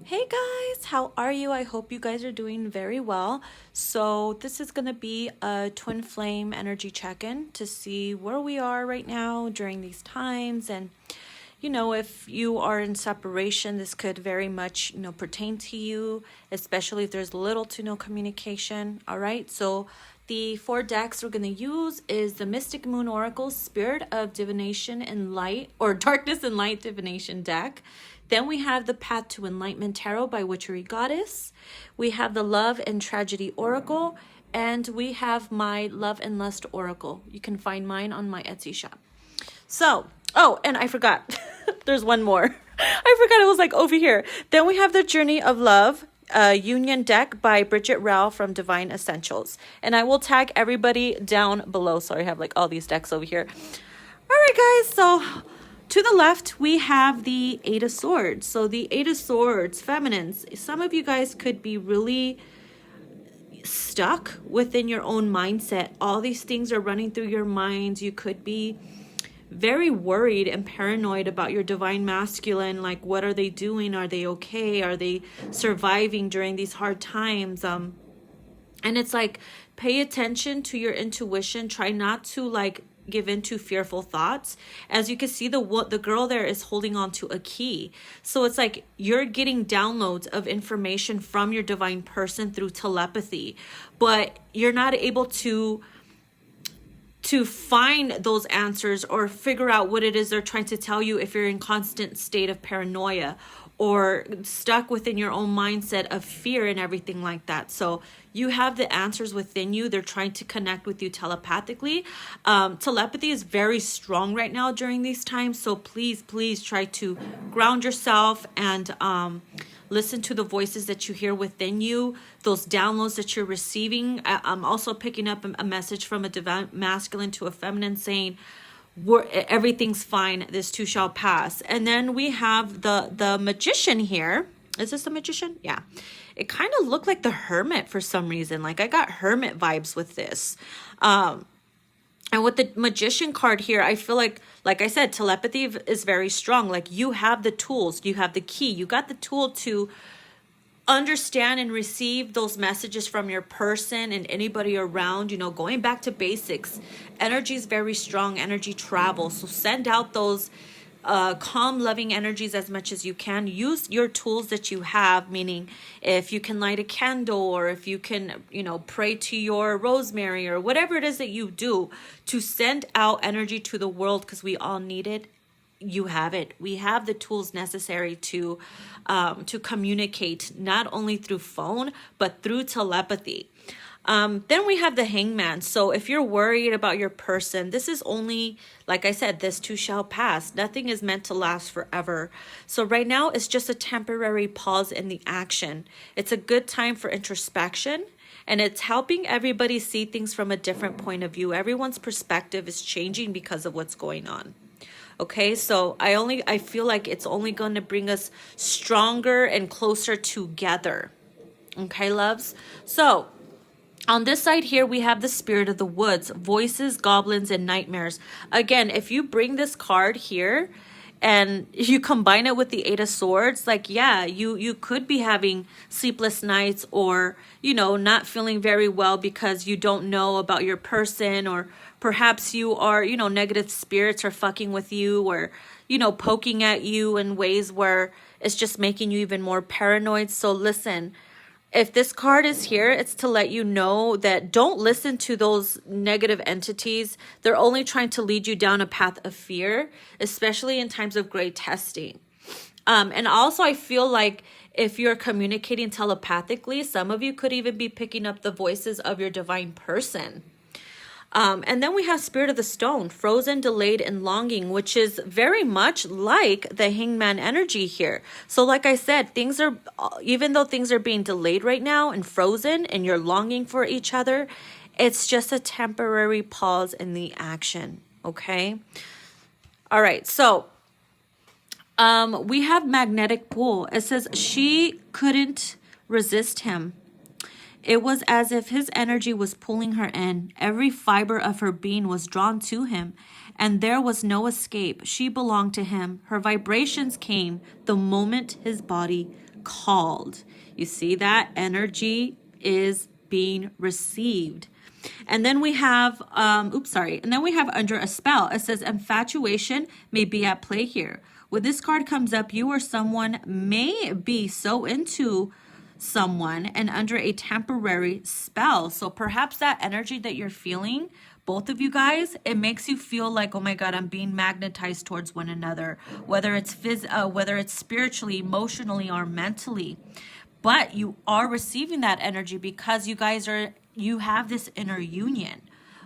Hey guys, how are you? I hope you guys are doing very well. So this is going to be a twin flame energy check-in to see where we are right now during these times. And, if you are in separation, this could very much, pertain to you, especially if there's little to no communication. All right. So the 4 decks we're going to use is the Mystic Moon Oracle, Spirit of Divination and Light, or Darkness and Light Divination deck. Then we have the Path to Enlightenment Tarot by Witchery Goddess. We have the Love and Tragedy Oracle. And we have my Love and Lust Oracle. You can find mine on my Etsy shop. So, oh, and I forgot. There's one more. I forgot it was like over here. Then we have the Journey of Love Union deck by Bridget Rao from Divine Essentials. And I will tag everybody down below. So I have like all these decks over here. All right, guys. So to the left, we have the 8 of Swords. So the 8 of Swords, feminines. Some of you guys could be really stuck within your own mindset. All these things are running through your minds. You could be very worried and paranoid about your divine masculine. Like, what are they doing? Are they okay? Are they surviving during these hard times? And it's like, pay attention to your intuition. Try not to like give into fearful thoughts. As you can see, the girl there is holding on to a key. So it's like you're getting downloads of information from your divine person through telepathy, but you're not able to find those answers or figure out what it is they're trying to tell you if you're in constant state of paranoia or stuck within your own mindset of fear and everything like that. So you have the answers within you. They're trying to connect with you telepathically. Telepathy is very strong right now during these times. So please try to ground yourself and listen to the voices that you hear within you, those downloads that you're receiving. I'm also picking up a message from a divine masculine to a feminine saying, everything's fine, this too shall pass. And then we have the Magician here. Is this the Magician? Yeah. It kind of looked like the Hermit for some reason. Like, I got Hermit vibes with this. And with the Magician card here, I feel like I said, telepathy is very strong. Like, you have the tools, you have the key, you got the tool to understand and receive those messages from your person and anybody around, going back to basics. Energy is very strong, energy travels. So send out those calm, loving energies as much as you can. Use your tools that you have, meaning if you can light a candle or if you can, pray to your rosemary or whatever it is that you do to send out energy to the world, because we all need it. You have it. We have the tools necessary to communicate, not only through phone, but through telepathy. Then we have the Hangman. So if you're worried about your person, this is only, like I said, this too shall pass. Nothing is meant to last forever. So right now it's just a temporary pause in the action. It's a good time for introspection, and it's helping everybody see things from a different point of view. Everyone's perspective is changing because of what's going on. Okay, so I feel like it's only going to bring us stronger and closer together. Okay, loves? So on this side here, we have the Spirit of the Woods, voices, goblins, and nightmares. Again, if you bring this card here and you combine it with the 8 of Swords, like, yeah, you could be having sleepless nights or, not feeling very well because you don't know about your person, or perhaps you are, negative spirits are fucking with you or, poking at you in ways where it's just making you even more paranoid. So listen, if this card is here, it's to let you know that don't listen to those negative entities. They're only trying to lead you down a path of fear, especially in times of great testing. And also, I feel like if you're communicating telepathically, some of you could even be picking up the voices of your divine person. And then we have Spirit of the Stone, frozen, delayed, and longing, which is very much like the Hangman energy here. So like I said, even though things are being delayed right now and frozen and you're longing for each other, it's just a temporary pause in the action. Okay. All right. So we have magnetic pull. It says she couldn't resist him. It was as if his energy was pulling her in. Every fiber of her being was drawn to him, and there was no escape. She belonged to him. Her vibrations came the moment his body called. You see that? Energy is being received. And then we have, and then we have under a spell. It says infatuation may be at play here. When this card comes up, you or someone may be so into someone and under a temporary spell. So perhaps that energy that you're feeling, both of you guys, it makes you feel like, oh my God, I'm being magnetized towards one another, whether it's spiritually, emotionally, or mentally. But you are receiving that energy because you have this inner union.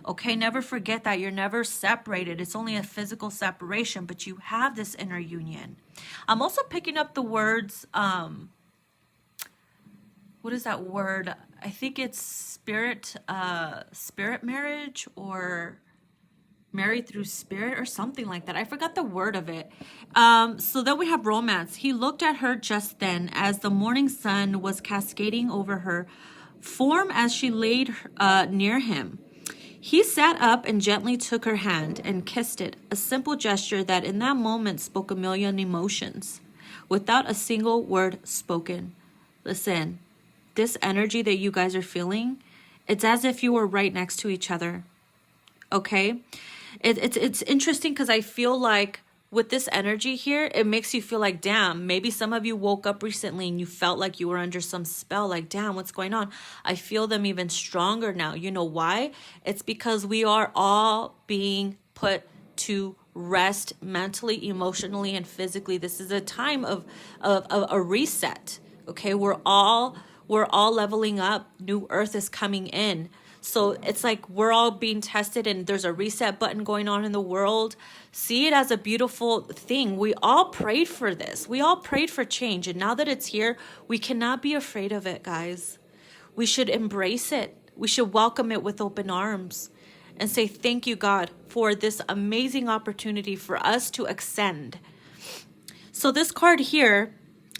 Okay, never forget that you're never separated. It's only a physical separation, but you have this inner union. I'm also picking up the words, what is that word? I think it's spirit marriage, or married through spirit, or something like that. I forgot the word of it. So then we have romance. He looked at her just then as the morning sun was cascading over her form as she laid near him. He sat up and gently took her hand and kissed it, a simple gesture that in that moment spoke a million emotions, without a single word spoken. Listen, this energy that you guys are feeling, it's as if you were right next to each other, okay? It's interesting because I feel like with this energy here, it makes you feel like, damn, maybe some of you woke up recently and you felt like you were under some spell, like, damn, what's going on? I feel them even stronger now. You know why? It's because we are all being put to rest mentally, emotionally, and physically. This is a time of a reset, okay? We're all leveling up. New earth is coming in. So it's like we're all being tested and there's a reset button going on in the world. See it as a beautiful thing. We all prayed for this. We all prayed for change. And now that it's here, we cannot be afraid of it, guys. We should embrace it. We should welcome it with open arms and say, thank you, God, for this amazing opportunity for us to ascend. So this card here,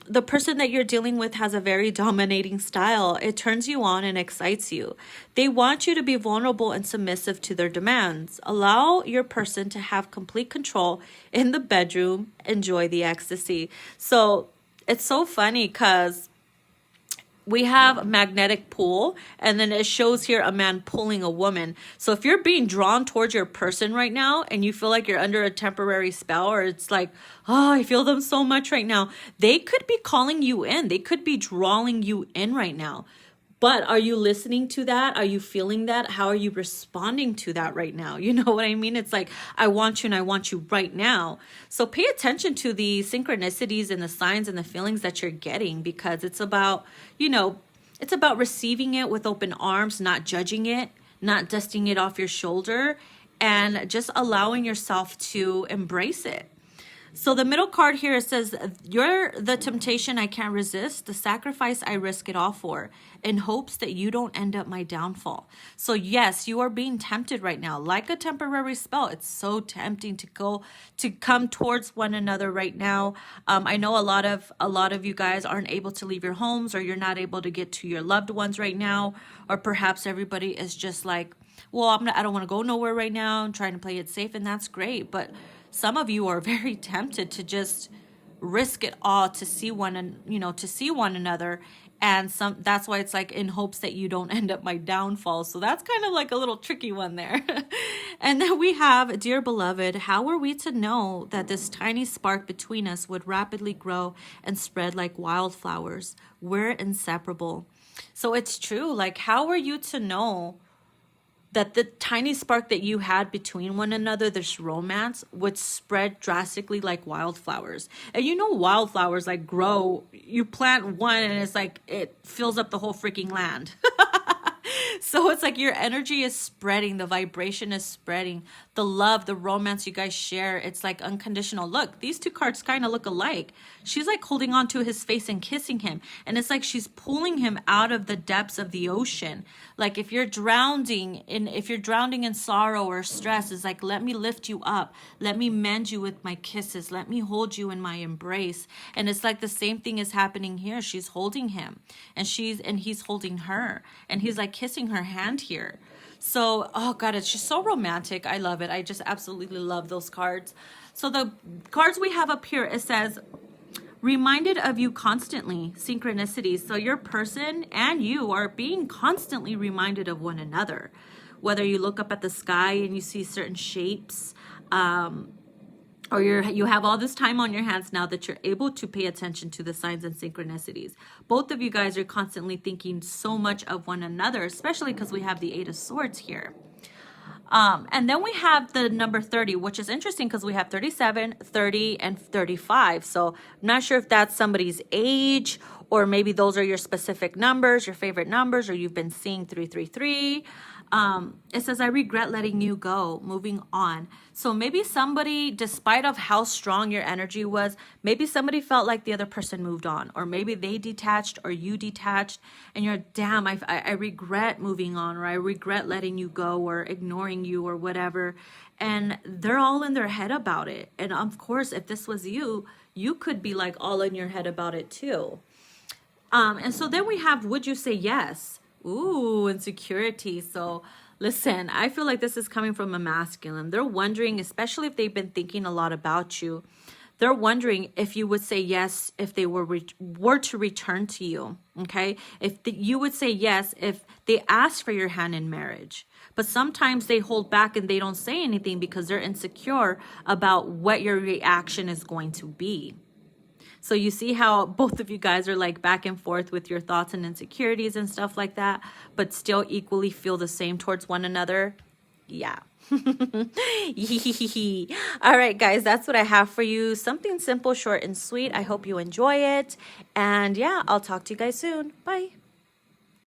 the person that you're dealing with has a very dominating style. It turns you on and excites you. They want you to be vulnerable and submissive to their demands. Allow your person to have complete control in the bedroom. Enjoy the ecstasy. So it's so funny because we have a magnetic pull, and then it shows here a man pulling a woman. So if you're being drawn towards your person right now and you feel like you're under a temporary spell, or it's like, oh, I feel them so much right now, they could be calling you in. They could be drawing you in right now. But are you listening to that? Are you feeling that? How are you responding to that right now? You know what I mean? It's like, I want you and I want you right now. So pay attention to the synchronicities and the signs and the feelings that you're getting, because it's about, it's about receiving it with open arms, not judging it, not dusting it off your shoulder, and just allowing yourself to embrace it. So the middle card here, it says, you're the temptation I can't resist, the sacrifice I risk it all for, in hopes that you don't end up my downfall. So yes, you are being tempted right now, like a temporary spell. It's so tempting to come towards one another right now. I know a lot of you guys aren't able to leave your homes, or you're not able to get to your loved ones right now, or perhaps everybody is just like, well, I don't want to go nowhere right now. I'm trying to play it safe, and that's great, but some of you are very tempted to just risk it all to see one another. And that's why it's like in hopes that you don't end up my downfall. So that's kind of like a little tricky one there. And then we have, dear beloved, how are we to know that this tiny spark between us would rapidly grow and spread like wildflowers? We're inseparable. So it's true. Like, how are you to know that the tiny spark that you had between one another, this romance, would spread drastically like wildflowers? And wildflowers like grow, you plant one and it's like it fills up the whole freaking land. So it's like your energy is spreading, the vibration is spreading, the love, the romance you guys share. It's like unconditional. Look, these two cards kind of look alike. She's like holding on to his face and kissing him. And it's like she's pulling him out of the depths of the ocean. Like if you're drowning in sorrow or stress, it's like, let me lift you up. Let me mend you with my kisses. Let me hold you in my embrace. And it's like the same thing is happening here. She's holding him and he's holding her, and he's like kissing her hand here. So, oh God, it's just so romantic. I love it. I just absolutely love those cards. So the cards we have up here, it says, reminded of you constantly, synchronicities. So your person and you are being constantly reminded of one another. Whether you look up at the sky and you see certain shapes, or you have all this time on your hands now that you're able to pay attention to the signs and synchronicities. Both of you guys are constantly thinking so much of one another, especially because we have the Eight of Swords here. And then we have the number 30, which is interesting because we have 37, 30, and 35. So I'm not sure if that's somebody's age, or maybe those are your specific numbers, your favorite numbers, or you've been seeing 333. It says, I regret letting you go, moving on. So maybe somebody, despite of how strong your energy was, maybe somebody felt like the other person moved on, or maybe they detached or you detached, and you're, damn, I regret moving on, or I regret letting you go or ignoring you or whatever. And they're all in their head about it. And of course, if this was you, you could be like all in your head about it too. And so then we have, would you say yes? Ooh, insecurity. So listen, I feel like this is coming from a masculine. They're wondering, especially if they've been thinking a lot about you, they're wondering if you would say yes if they were to return to you, okay? You would say yes if they asked for your hand in marriage. But sometimes they hold back and they don't say anything because they're insecure about what your reaction is going to be. So you see how both of you guys are like back and forth with your thoughts and insecurities and stuff like that, but still equally feel the same towards one another? Yeah. All right, guys, that's what I have for you. Something simple, short, and sweet. I hope you enjoy it. And yeah, I'll talk to you guys soon. Bye.